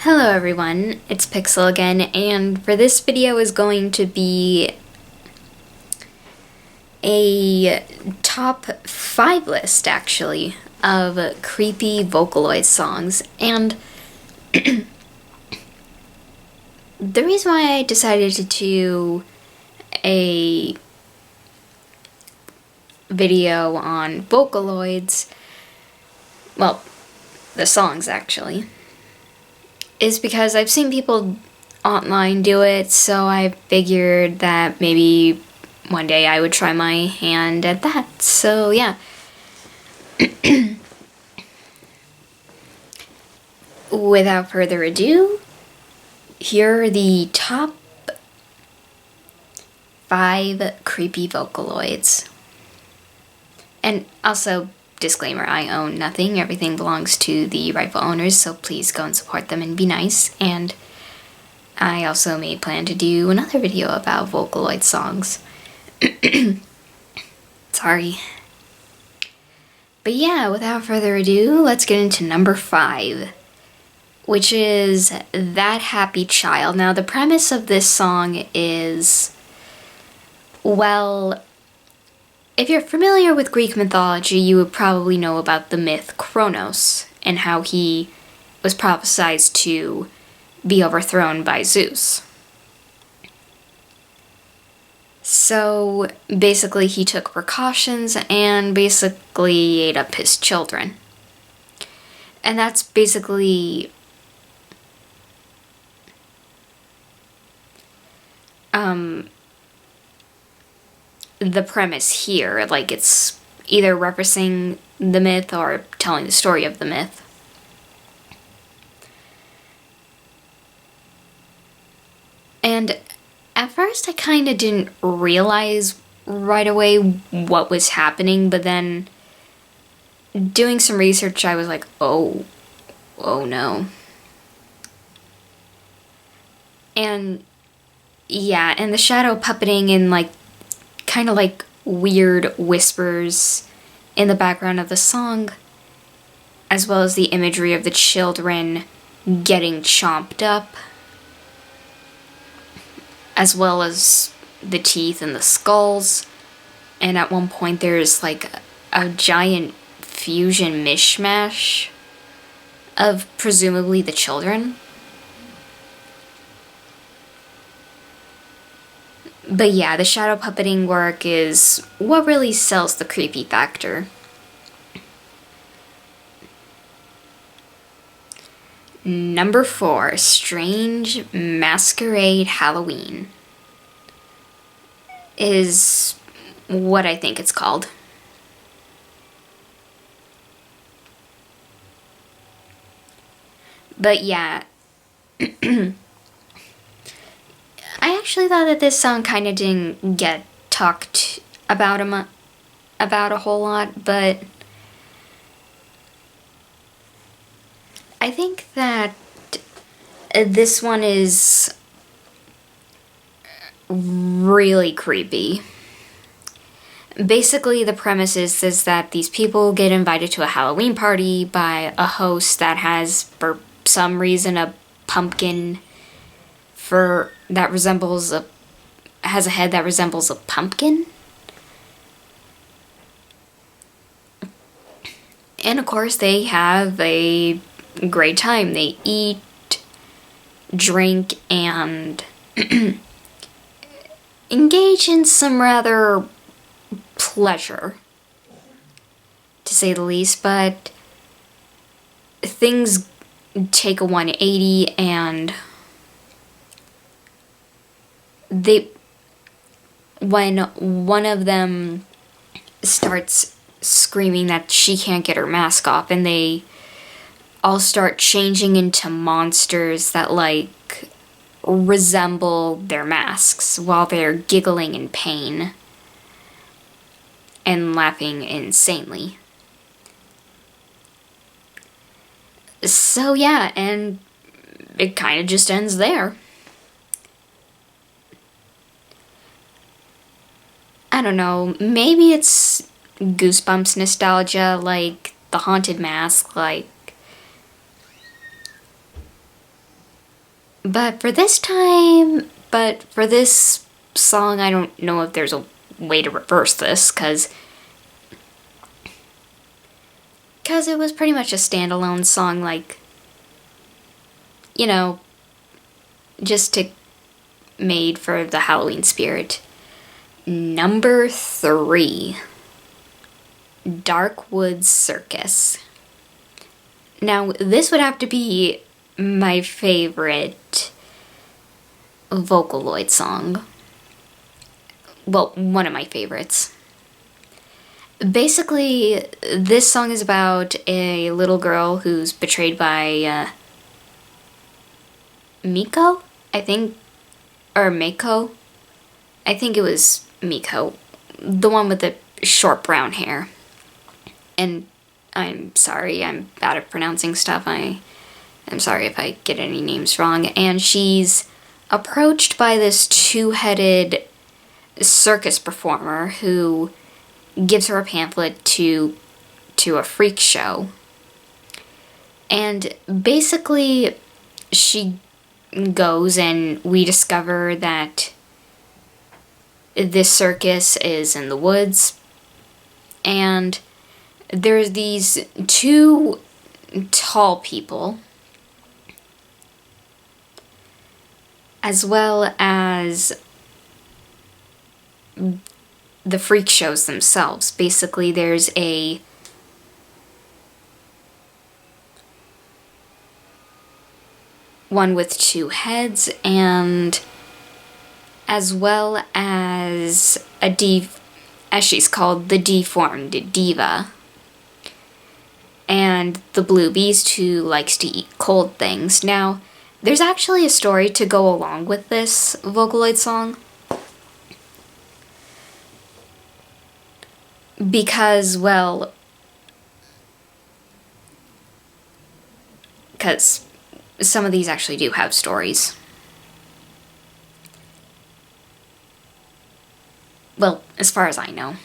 Hello everyone, it's Pixel again, and for this video is going to be a top 5 list, actually, of creepy Vocaloid songs. And the reason why I decided to do a video on Vocaloids, well, the songs actually, is because I've seen people online do it, so I figured that maybe one day I would try my hand at that. So yeah. Without further ado, here are the top 5 creepy Vocaloids. And also, disclaimer, I own nothing. Everything belongs to the rightful owners, so please go and support them and be nice. And I also may plan to do another video about Vocaloid songs. Sorry. But yeah, without further ado, let's get into number 5, which is That Happy Child. Now, the premise of this song is, well, if you're familiar with Greek mythology, you would probably know about the myth Kronos and how he was prophesied to be overthrown by Zeus. So basically he took precautions and basically ate up his children. And that's basically the premise here. Like, it's either referencing the myth or telling the story of the myth. And at first I kind of didn't realize right away what was happening, but then doing some research I was like, oh no. And yeah, and the shadow puppeting and like kind of like weird whispers in the background of the song, as well as the imagery of the children getting chomped up, as well as the teeth and the skulls. And at one point there's like a giant fusion mishmash of presumably the children. But yeah, the shadow puppeting work is what really sells the creepy factor. Number 4, Strange Masquerade Halloween is what I think it's called. But yeah, I actually thought that this song kind of didn't get talked about a whole lot, but I think that this one is really creepy. Basically, the premise is that these people get invited to a Halloween party by a host that has, for some reason, a pumpkin has a head that resembles a pumpkin. And of course they have a great time. They eat, drink, and engage in some rather pleasure, to say the least. But things take a 180, and when one of them starts screaming that she can't get her mask off, and they all start changing into monsters that like resemble their masks while they're giggling in pain and laughing insanely. So yeah, and it kind of just ends there. I don't know, maybe it's Goosebumps nostalgia, like the Haunted Mask, like But for this song, I don't know if there's a way to reverse this, because it was pretty much a standalone song, like, you know, just made for the Halloween spirit. Number 3, Darkwood Circus. Now, this would have to be my favorite vocaloid song. Well, one of my favorites. Basically, this song is about a little girl who's betrayed by Miko, I think, or Mako. I think it was Miko, the one with the short brown hair. And I'm sorry, I'm bad at pronouncing stuff. I'm sorry if I get any names wrong. And she's approached by this two-headed circus performer who gives her a pamphlet to a freak show. And basically, she goes, and we discover that this circus is in the woods, and there's these 2 tall people, as well as the freak shows themselves. Basically, there's one with 2 heads, and as well as as she's called, the deformed diva. And the blue beast who likes to eat cold things. Now, there's actually a story to go along with this Vocaloid song. Because, well, because some of these actually do have stories. Well, as far as I know.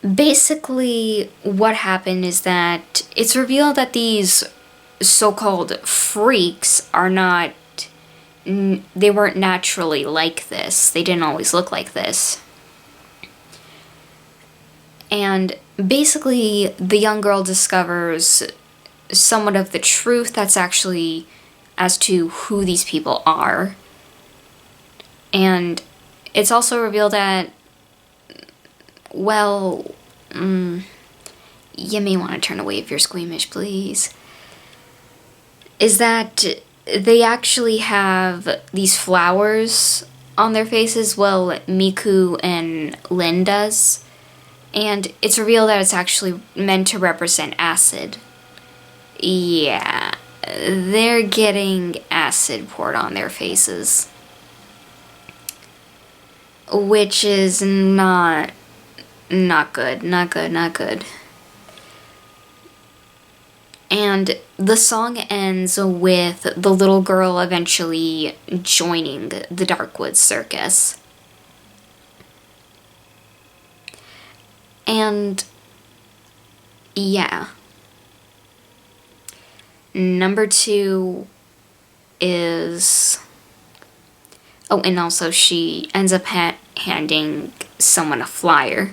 Basically, what happened is that it's revealed that these so-called freaks are not, they weren't naturally like this. They didn't always look like this. And basically, the young girl discovers somewhat of the truth that's actually as to who these people are. And it's also revealed that, well, you may want to turn away if you're squeamish, please. Is that they actually have these flowers on their faces. Well, Miku and Lin does. And it's revealed that it's actually meant to represent acid. Yeah, they're getting acid poured on their faces. Which is not good. And the song ends with the little girl eventually joining the Darkwood Circus. And yeah. Number 2 is... Oh, and also she ends up handing someone a flyer.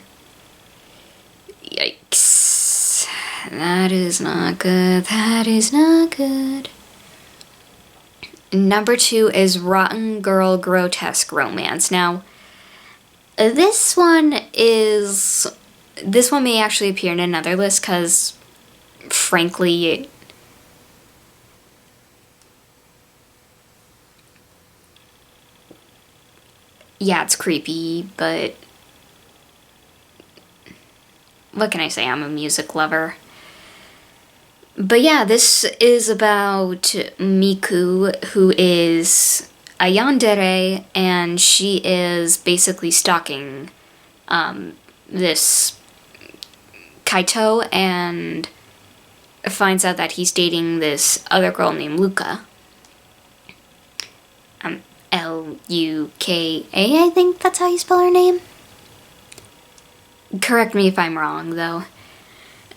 Yikes. That is not good. That is not good. Number 2 is Rotten Girl Grotesque Romance. Now, this one may actually appear in another list because, frankly, yeah, it's creepy, but what can I say? I'm a music lover. But yeah, this is about Miku, who is a yandere, and she is basically stalking this Kaito, and finds out that he's dating this other girl named Luka. L-U-K-A, I think that's how you spell her name. Correct me if I'm wrong, though.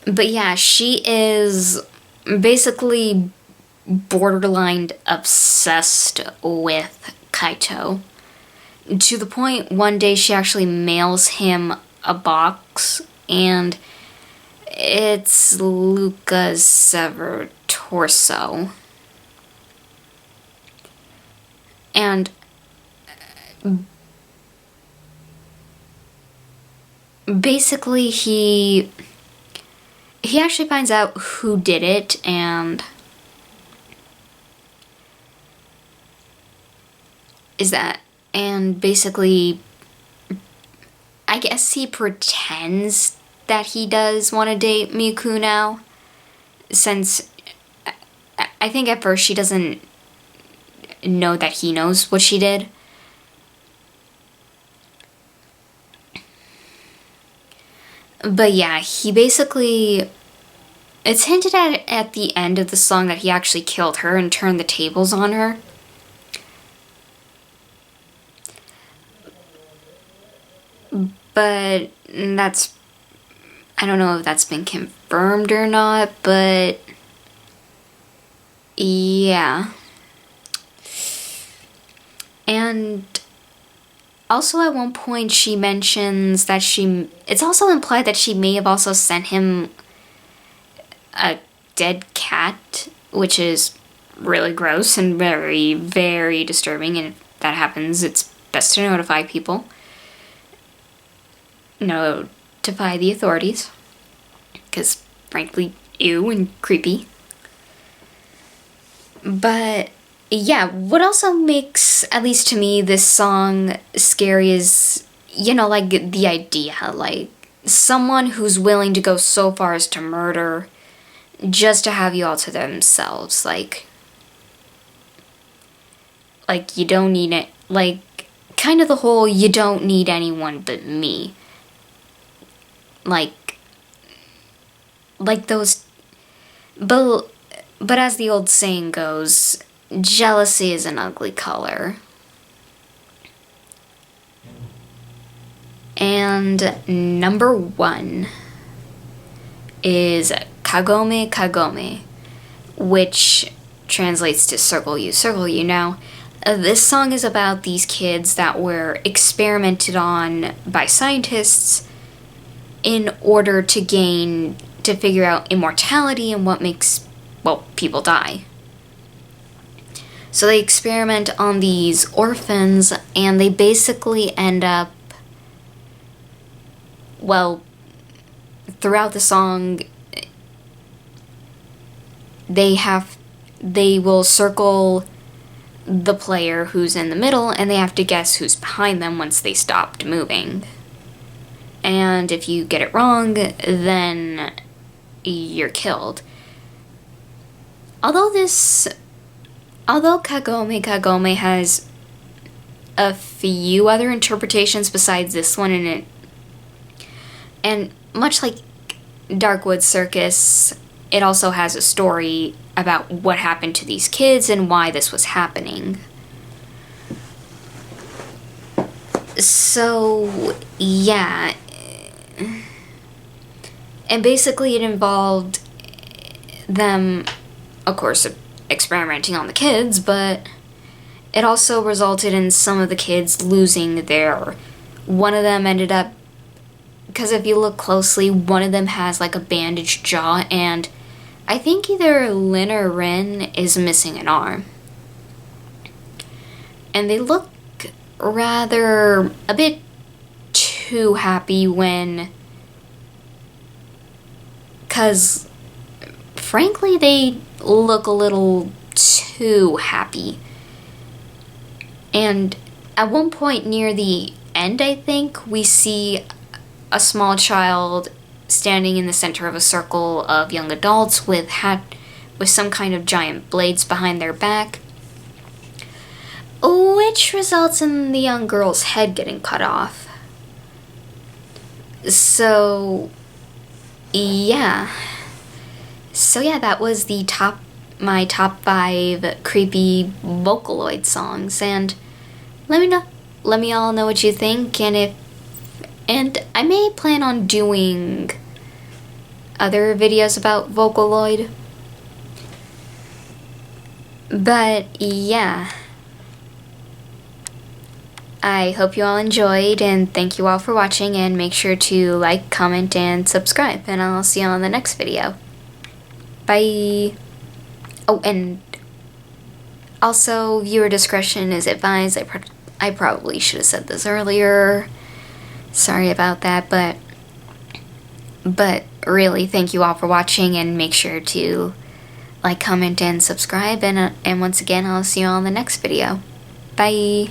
But yeah, she is basically borderline obsessed with Kaito. To the point one day she actually mails him a box, and it's Luca's severed torso. And basically he actually finds out who did it, and basically I guess he pretends that he does want to date Miku now, since I think at first she doesn't know that he knows what she did. But yeah, he basically, it's hinted at the end of the song that he actually killed her and turned the tables on her. But that's, I don't know if that's been confirmed or not, but yeah. And also at one point she mentions that it's also implied that she may have also sent him a dead cat, which is really gross and very, very disturbing, and if that happens, it's best to notify people. Notify the authorities, because frankly, ew and creepy. But yeah, what also makes, at least to me, this song scary is, like the idea, like someone who's willing to go so far as to murder just to have you all to themselves, like you don't need it, like kind of the whole you don't need anyone but me. Like those, but as the old saying goes, jealousy is an ugly color. And number 1 is Kagome Kagome, which translates to circle you. Now, this song is about these kids that were experimented on by scientists in order to figure out immortality and what makes, people die. So they experiment on these orphans, and they basically end up, throughout the song, they will circle the player who's in the middle, and they have to guess who's behind them once they stopped moving. And if you get it wrong, then you're killed. Although Kagome Kagome has a few other interpretations besides this one, and much like Darkwood Circus, it also has a story about what happened to these kids and why this was happening. So, yeah. And basically it involved them, of course, experimenting on the kids, but it also resulted in some of the kids losing one of them ended up, because if you look closely, one of them has like a bandaged jaw, and I think either Lin or Rin is missing an arm. And they look rather a bit too happy because frankly they look a little too happy. And at one point near the end, I think, we see a small child standing in the center of a circle of young adults with some kind of giant blades behind their back, which results in the young girl's head getting cut off. So yeah, that was my top 5 creepy vocaloid songs, and let me all know what you think, and I may plan on doing other videos about vocaloid. But yeah, I hope you all enjoyed, and thank you all for watching, and make sure to like, comment, and subscribe, and I'll see you on the next video. Bye! Oh, and also, viewer discretion is advised. I probably should have said this earlier. Sorry about that, but really, thank you all for watching, and make sure to like, comment, and subscribe, and once again, I'll see you all in the next video. Bye!